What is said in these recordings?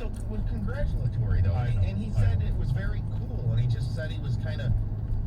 so congratulatory, though. And he said it was very cool, and he just said he was kind of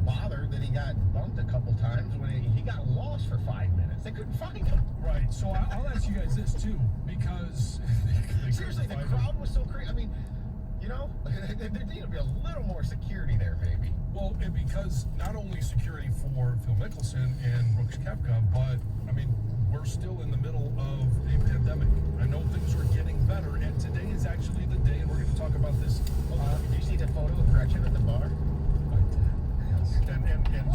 bothered that he got bumped a couple times when he got lost for 5 minutes. They couldn't find him. Right. So I'll ask you guys this, too, because... Seriously, the crowd was so crazy. I mean, you know, there needed to be a little more security there, maybe. Well, and because not only security for Phil Mickelson and Brooks Koepka, but, I mean, we're still in the middle of a pandemic. I know things are getting better, and today is actually the day, and we're going to talk about this. Did you see the photo of Gretchen at the bar? I did, yes. And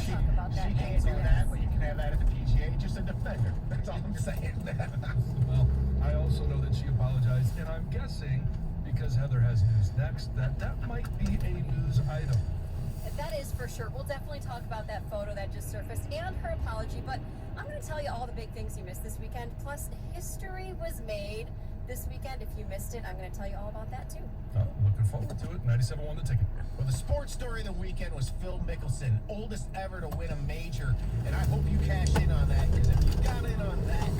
She can't do that, but you can have that at the PGA. Just a defender. That's all I'm saying. Well, I also know that she apologized, and I'm guessing, because Heather has news next, that might be a news item. That is for sure. We'll definitely talk about that photo that just surfaced and her apology, but I'm going to tell you all the big things you missed this weekend. Plus, history was made this weekend. If you missed it, I'm going to tell you all about that too. Oh, looking forward to it. 97 won the ticket. Well, the sports story of the weekend was Phil Mickelson, oldest ever to win a major, and I hope you cash in on that, because if you got in on that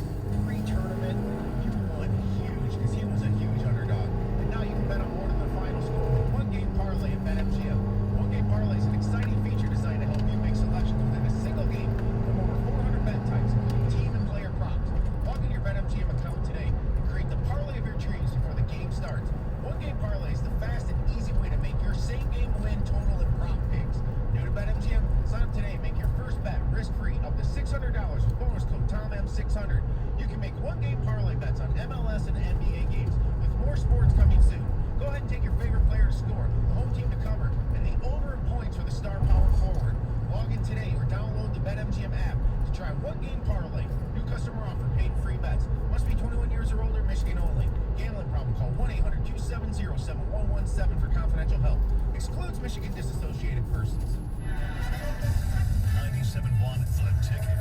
pre-tournament, you won huge, because he was a huge underdog. And now you can bet on more than the final score with one-game parlay at BetMGM. One-game parlay is an exciting feature designed to help you make selections within a single game from over 400 bet types, including team and player props. Log in your BetMGM account today and create the parlay of your dreams before the game starts. One-game parlay is the fast and easy way to make your same-game win total and prop picks. New to BetMGM? Sign up today and make your first bet risk-free up to $600 with bonus code TOMM600. You can make one-game parlay bets on MLS and NBA games with more sports coming soon. Go ahead and take your favorite player to score, the home team to cover, and the over in points for the star power forward. Log in today or download the BetMGM app to try one-game parlay. New customer offer, paid free bets. Must be 21 years or older, Michigan only. Gambling problem, call 1-800-270-7117 for confidential help. Excludes Michigan disassociated persons. 97.1 The Ticket.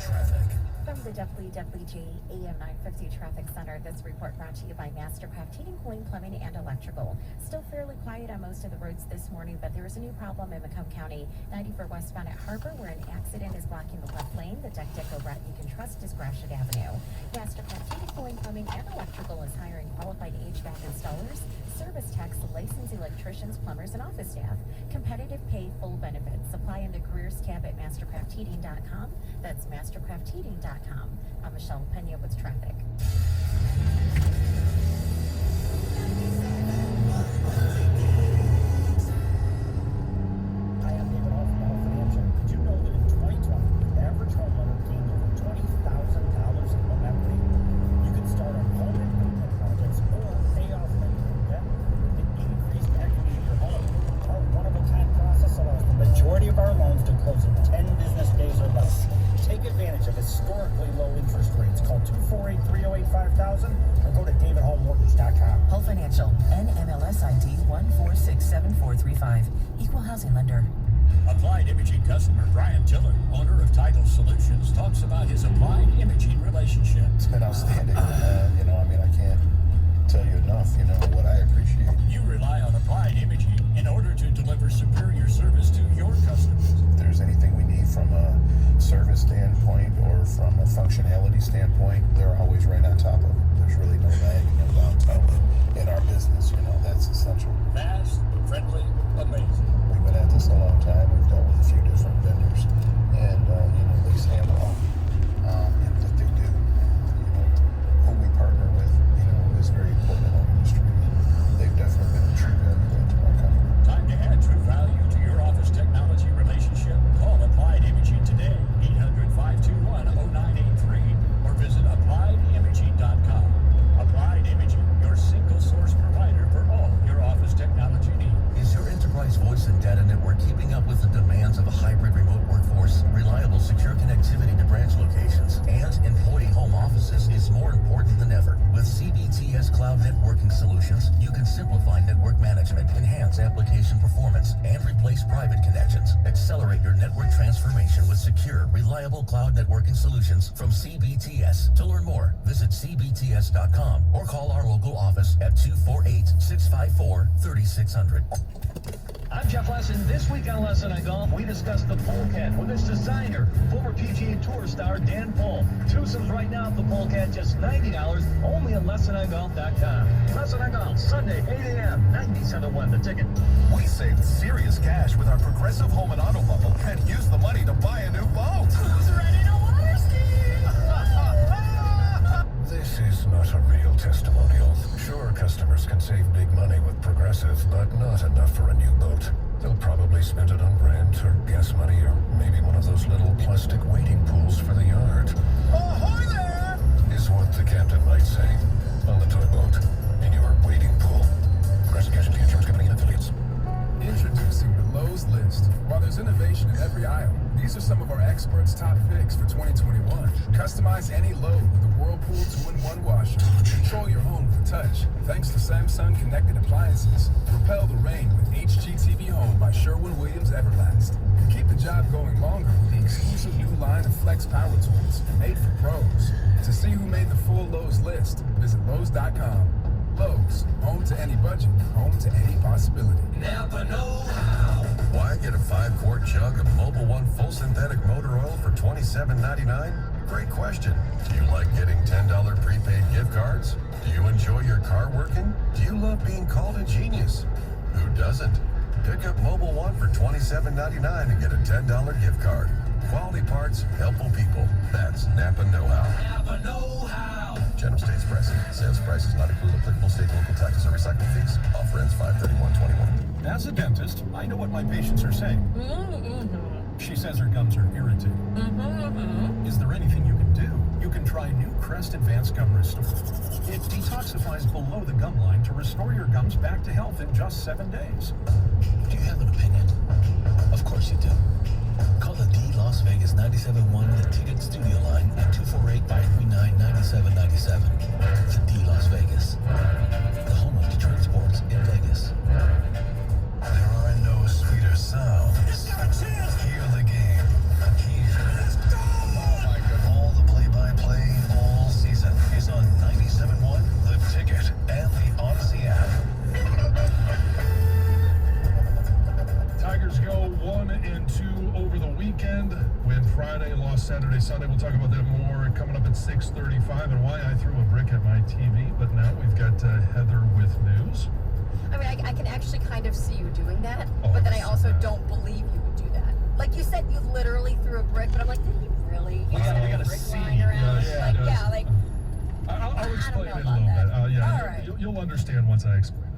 Traffic. From the WWJ AM 950 Traffic Center, this report brought to you by Mastercraft Heating, Cooling, Plumbing, and Electrical. Still fairly quiet on most of the roads this morning, but there is a new problem in Macomb County. 94 westbound at Harbor, where an accident is blocking the left lane. The deck deco route you can trust is Gratiot Avenue. Mastercraft Heating, Cooling, Plumbing, and Electrical is hiring qualified HVAC installers, service techs, licensed electricians, plumbers, and office staff. Competitive pay, full benefits. Apply in the careers tab at mastercraftheating.com. That's mastercraftheating.com. I'm Michelle Pena with traffic. Hi, I'm David Hall from Hall Financial. Did you know that in 2020, the average homeowner gained over $20,000 in home equity? You can start on home improvement projects or pay off many debt. The increased equity in your home. Our one-of-a-kind process allows the majority of our loans to close in 10 business days or less. Take advantage of historically low interest rates. Call 248-308-5000 or go to davidhallmortgage.com. Hull Financial, NMLS ID 1467435. Equal housing lender. Applied Imaging customer Brian Tiller, owner of Title Solutions, talks about his Applied Imaging relationship. It's been outstanding. I can't tell you enough, what I appreciate. You rely on Applied Imaging in order to deliver superior service to your customers. If there's anything we need from a service standpoint or from a functionality standpoint, they're always right on top of it. There's really no lag and no downtime in our business. That's essential. Fast, friendly, amazing. We've been at this a long time. We've dealt with a few different vendors, and they stand well in what they do. Who we partner with, is very important in our industry. They've definitely been a true value to our company. Time to add true value to your office technology relationship. Call Applied Imaging today, 800-521-0983, or visit appliedimaging.com. Applied Imaging, your single source provider for all your office technology needs. Is your enterprise voice and data network keeping up with the demands of a hybrid remote workforce? Reliable, secure connectivity to branch locations and employee home offices is more important than ever. With CBTS Cloud Networking Solutions, you can simplify network management, enhance application performance, and replace private connections. Accelerate your network transformation with secure, reliable cloud networking solutions from CBTS. To learn more, visit cbts.com or call our local office at 248-654-3600. I'm Jeff Lesson. This week on Lesson on Golf, we discuss the Polecat with its designer, former PGA Tour star Dan Pole. Twosomes right now at the Polecat, just $90, only at LessonOnGolf.com. Lesson on Golf, Sunday, 8 a.m., 97.1 The Ticket. We saved serious cash with our Progressive Home and Auto Bundle and used the money to buy a new boat. Who's ready to water ski? This is not a real testimonial. Sure, customers can save big money with Progressive, but not enough for a new boat. They'll probably spend it on rent or gas money or maybe one of those little plastic wading pools for the yard. Ahoy there! Is what the captain might say on the toy boat in your wading pool. Progressive Casualty Insurance Company and affiliates. Introducing the Lowe's List. While there's innovation in every aisle, these are some of our experts' top picks for 2021. Customize any load with the Whirlpool 2-in-1 washer. Control your home with a touch. Thanks to Samsung Connected Appliances. Repel the rain with HGTV Home by Sherwin-Williams Everlast. Keep the job going longer with the exclusive new line of Flex Power Tools, made for pros. To see who made the full Lowe's list, visit Lowe's.com. Lowe's, home to any budget, home to any possibility. Napa know-how. Why get a 5-quart jug of Mobil 1 full synthetic motor oil for $27.99? Great question. Do you like getting $10 prepaid gift cards? Do you enjoy your car working? Do you love being called a genius? Who doesn't? Pick up Mobil 1 for $27.99 and get a $10 gift card. Quality parts, helpful people. That's Napa know-how. Napa know-how. General States pricing. Sales prices not include applicable state, local taxes, or recycling fees. Offer ends 5/31/21. As a dentist, I know what my patients are saying. She says her gums are irritated. Is there anything you can do? You can try new Crest Advanced Gum Restore. It detoxifies below the gum line to restore your gums back to health in just 7 days. Do you have an opinion? Of course you do. Call the D Las Vegas 97.1 The Ticket Studio line at 248-539-9797. The D Las Vegas, the home of Detroit sports in Vegas. There are no sweeter sounds. Hear the game. All the play-by-play all season is on 97.1 The Ticket and the Odyssey app. Tigers go 1-2 over the weekend. Win Friday, lost Saturday, Sunday. We'll talk about that more coming up at 6:35 and why I threw a brick at my TV. But now we've got Heather with news. I mean, I can actually kind of see you doing that, Oh, but then I I also see that. don't believe you would do that. Like you said, you literally threw a brick, but I'm like, did he really? We gotta brick see. lying around? Yeah, Like, yeah. yeah, like, I'll explain know it a about little that. bit. Yeah, All right. you'll understand once I explain it.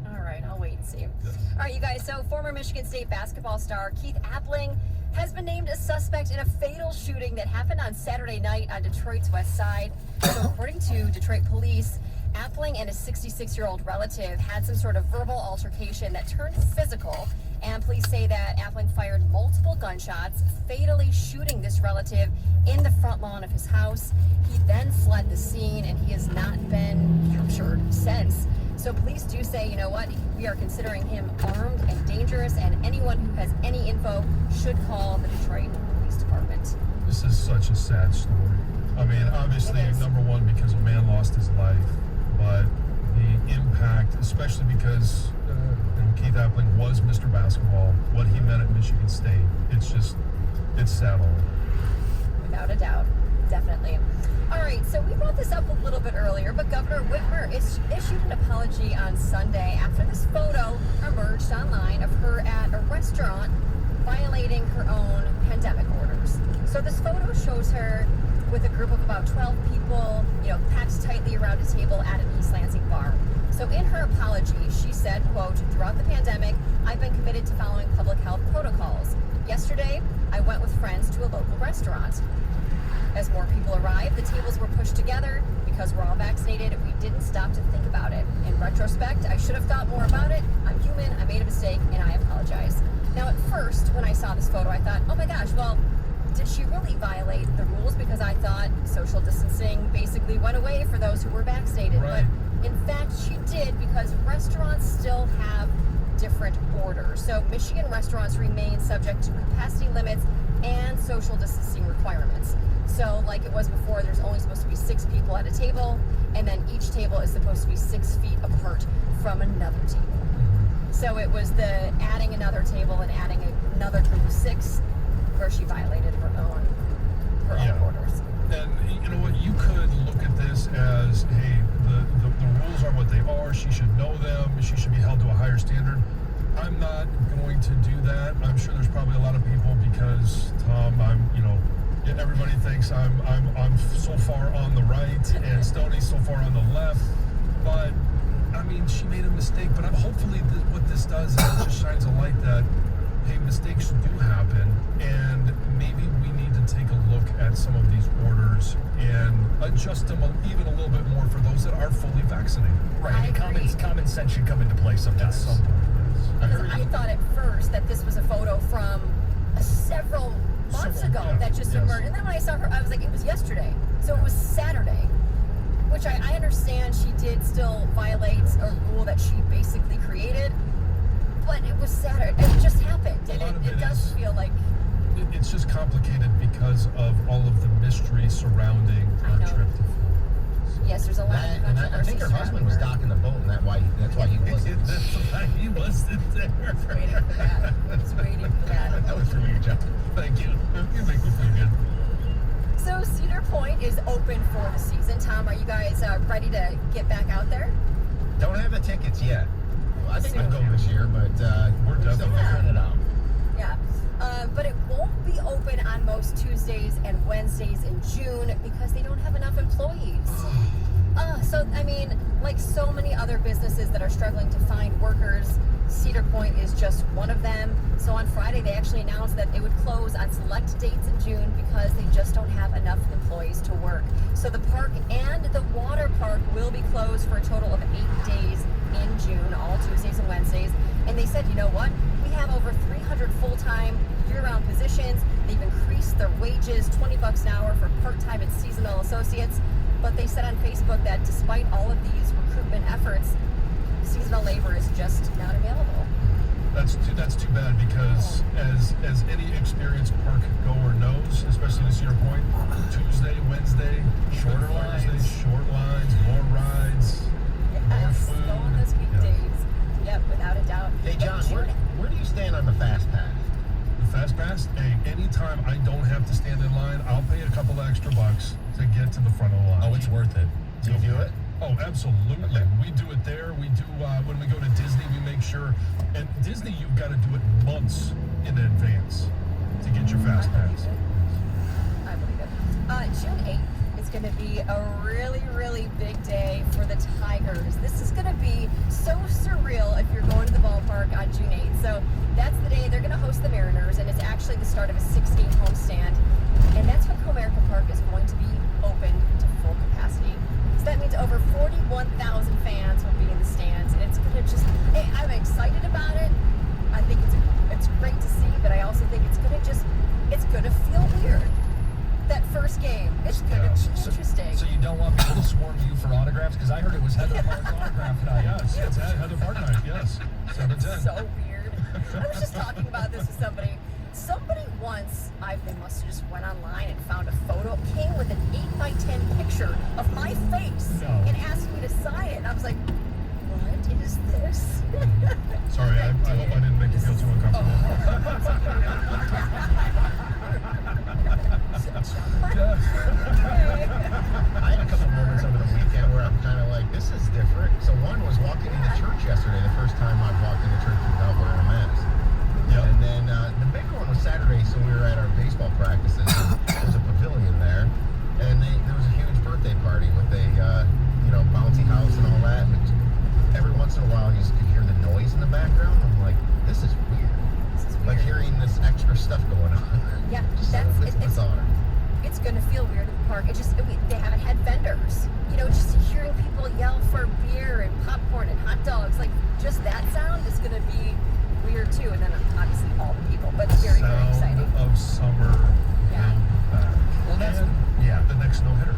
all right, I'll wait and see. Yes. All right, you guys, so former Michigan State basketball star Keith Appling has been named a suspect in a fatal shooting that happened on Saturday night on Detroit's west side. So according to Detroit police, Appling and a 66-year-old relative had some sort of verbal altercation that turned physical, and police say that Appling fired multiple gunshots, fatally shooting this relative in the front lawn of his house. He then fled the scene, and he has not been captured since. So police do say, you know what, we are considering him armed and dangerous, and anyone who has any info should call the Detroit Police Department. This is such a sad story. I mean, obviously, It is. number one, because a man lost his life, but the impact, especially because Keith Appling was Mr. Basketball, what he meant at Michigan State, it's sad all over. Without a doubt, definitely. All right, so we brought this up a little bit earlier, but Governor Whitmer issued an apology on Sunday after this photo emerged online of her at a restaurant violating her own pandemic orders. So this photo shows her with a group of about 12 people, packed tightly around a table at an East Lansing bar. So in her apology, she said, quote, "Throughout the pandemic, I've been committed to following public health protocols. Yesterday, I went with friends to a local restaurant. As more people arrived, the tables were pushed together. Because we're all vaccinated, we didn't stop to think about it. In retrospect, I should have thought more about it. I'm human, I made a mistake, and I apologize." Now, at first, when I saw this photo, I thought, oh my gosh, well, did she really violate the rules? Because I thought social distancing basically went away for those who were vaccinated. Right. But in fact, she did, because restaurants still have different orders. So Michigan restaurants remain subject to capacity limits and social distancing requirements. So like it was before, there's only supposed to be 6 people at a table, and then each table is supposed to be 6 feet apart from another table. So it was the adding another table and adding another group of 6 where she violated her own orders. And you know what? You could look at this as, hey, the rules are what they are. She should know them. She should be held to a higher standard. I'm not going to do that. I'm sure there's probably a lot of people because Tom, everybody thinks I'm so far on the right and Stoney's so far on the left. But I mean, she made a mistake. But hopefully, what this does is it just shines a light that, hey, mistakes do happen, and maybe we need to take a look at some of these orders and adjust them even a little bit more for those that are fully vaccinated. Right. I mean, common sense should come into play sometimes. At some point, yes. I thought at first that this was a photo from several months ago that just emerged. And then when I saw her, I was like, it was yesterday. So it was Saturday, which I understand she did still violate a rule that she basically created. But it was Saturday. It just happened. And it does feel like... It's just complicated because of all of the mystery surrounding her trip to Florida. Yes, there's a lot of And controversy. I think her husband was docking the boat, and that's why he wasn't. That's the fact he wasn't there. Waiting for that. He's waiting for that. That was for you, Jeff. Thank you. You make me feel good. So Cedar Point is open for the season. Tom, are you guys ready to get back out there? Don't have the tickets yet. Well, I think I'll go this year, but We're still definitely figuring it out. Yeah. But it won't be open on most Tuesdays and Wednesdays in June because they don't have enough employees. So, I mean, like so many other businesses that are struggling to find workers, Cedar Point is just one of them. So on Friday, they actually announced that it would close on select dates in June because they just don't have enough employees to work. So the park and the water park will be closed for a total of 8 days in June, all Tuesdays and Wednesdays. And they said, you know what? We have over 300 full-time year-round positions. They've increased their wages, $20 an hour for part-time and seasonal associates. But they said on Facebook that despite all of these recruitment efforts, seasonal labor is just not available. That's too bad because as any experienced park goer knows, especially this Cedar Point, Tuesday, Wednesday, shorter lines, short lines, more rides, more food. Go on those weekdays. Yep, without a doubt. Hey, John, where do you stand on the Fast Pass? The Fast Pass, hey, anytime I don't have to stand in line, I'll pay a couple of extra bucks to get to the front of the line. Oh, it's worth it. Do you do it? Oh, absolutely. We do it there. We do, when we go to Disney, we make sure, and Disney, you've got to do it months in advance to get your Fast Pass. I believe it. June 8th is going to be a really, really big day for the Tigers. This is going to be so surreal if you're going to the ballpark on June 8th. So that's the day they're going to host the Mariners, and it's actually the start of a 6-game homestand. And that's when Comerica Park is going to be open to full capacity. So that means over 41,000 fans will be in the stands, and it's going to just, I'm excited about it. I think it's great to see, but I also think it's going to feel weird. That first game, it's going to be interesting. So you don't want people to swarm you for autographs? Because I heard it was Heather Park's autograph night. Yes, it's Heather Park night, yes. 7-10. So weird. I was just talking about this with somebody. Somebody once, they must have just went online and found a photo, came with an 8x10 picture of my face and asked me to sign it. And I was like, what is this? Sorry, I hope I didn't make you feel too uncomfortable. I had a couple moments over the weekend where I'm kind of like, this is different. So one was walking into church yesterday, the first time I've walked into church without wearing a mask. Yep. And then the bigger one was Saturday, so we were at our baseball practices. There was a pavilion there, and there was a huge birthday party with a bouncy house and all that. But every once in a while, you just could hear the noise in the background. I'm like, this is weird. Like hearing this extra stuff going on. Yeah, it's bizarre. It's going to feel weird at the park. They haven't had vendors. Just hearing people yell for beer and popcorn and hot dogs, like just that sound is going to be weird too. And then obviously all the people, but it's very, very exciting. Sound of summer. Yeah. Well, that's the next no-hitter.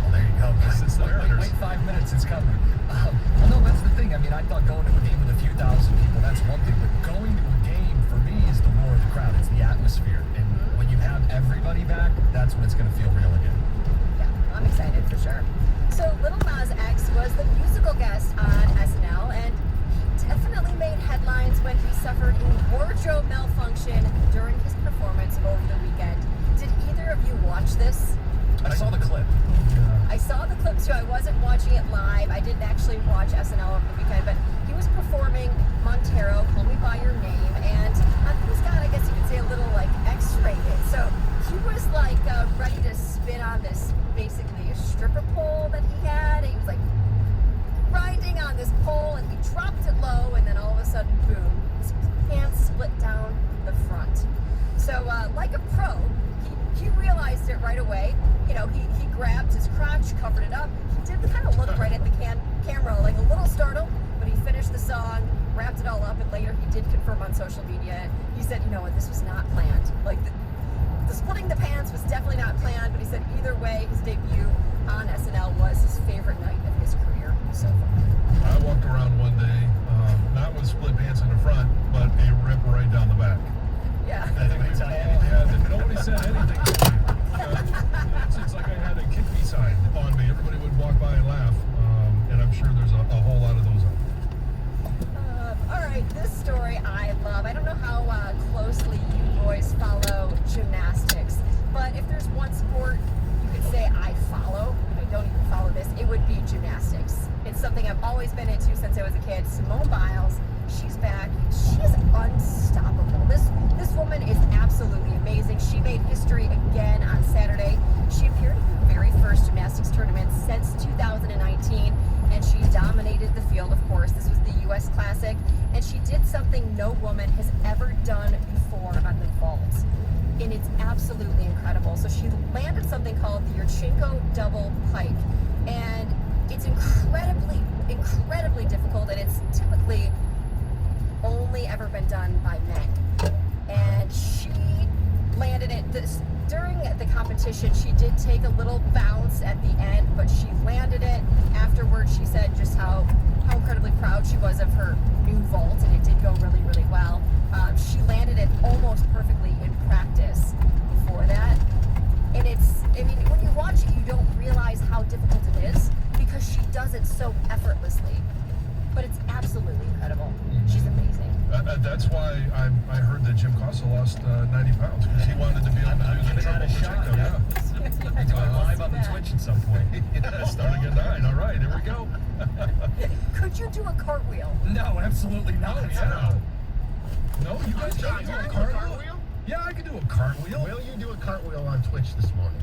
Well, there you go. It's no-hitters. Wait 5 minutes, it's coming. Well, no, that's the thing. I mean, I thought going to a game with a few thousand people, that's one thing. But going to a game, for me, is the roar of the crowd. It's the atmosphere. And when you have everybody back, that's when it's going to feel real again. Yeah, I'm excited for sure. So Little Nas X was the musical guest on SNL, and he definitely made headlines competition during his performance over the weekend. Did either of you watch this? I saw the clip. I saw the clip too. I wasn't watching it live. I didn't actually watch SNL over the weekend, but he was performing Montero, Call Me By Your Name, and he's got, I guess you could say, a little like X-rated. So he was like ready to spin on this, basically a stripper pole that he had. He was like grinding on this pole, and he dropped it low, and then all of a sudden, boom, his pants split down the front. So like a pro, he realized it right away. You know, he grabbed his crotch, covered it up. He did kind of look right at the camera, like a little startled, but he finished the song, wrapped it all up, and later he did confirm on social media. He said, you know what, this was not planned. Like, the splitting the pants was definitely not planned, but he said either way, his debut on SNL was his favorite night of his career so far. I walked around one day, not with split pants in the front, but a rip right down the back. Yeah. Nobody said anything to me. It's like I had a kick me sign on me. Everybody would walk by and laugh, and I'm sure there's a whole lot of those out there. All right, this story I love. I don't know how closely you boys follow gymnastics, but if there's one sport you could say I follow, and I don't even follow this, it would be gymnastics. It's something I've always been into since I was a kid. Simone Biles, she's back. She's unstoppable. This woman is absolutely amazing. She made history again on Saturday. She appeared in her very first gymnastics tournament since 2019, and she dominated the field, of course. This was the U.S. Classic, and she did something no woman has ever done before on the vault, and it's absolutely incredible. So she landed something called the Yurchenko double pike, and it's incredibly, incredibly difficult, and it's typically only ever been done by men. And she landed it during the competition. She did take a little bounce at the end, but she landed it. Afterwards, she said just how incredibly proud she was of her new vault, and it did go really, really well. She landed it almost perfectly in practice before that. And when you watch it, you don't realize how difficult it is because she does it so effortlessly. But it's absolutely incredible. She's amazing. That's why I heard that Jim Costa lost 90 pounds because he wanted to be able to do the triple Yurchenko. Yeah. He's going live on the Twitch at some point. Starting at 9. All right, here we go. Could you do a cartwheel? No, absolutely not. Yeah. No, you guys John, can't do you a can do a cartwheel? cartwheel? Yeah, I can do a cartwheel. Will you do a cartwheel on Twitch this morning?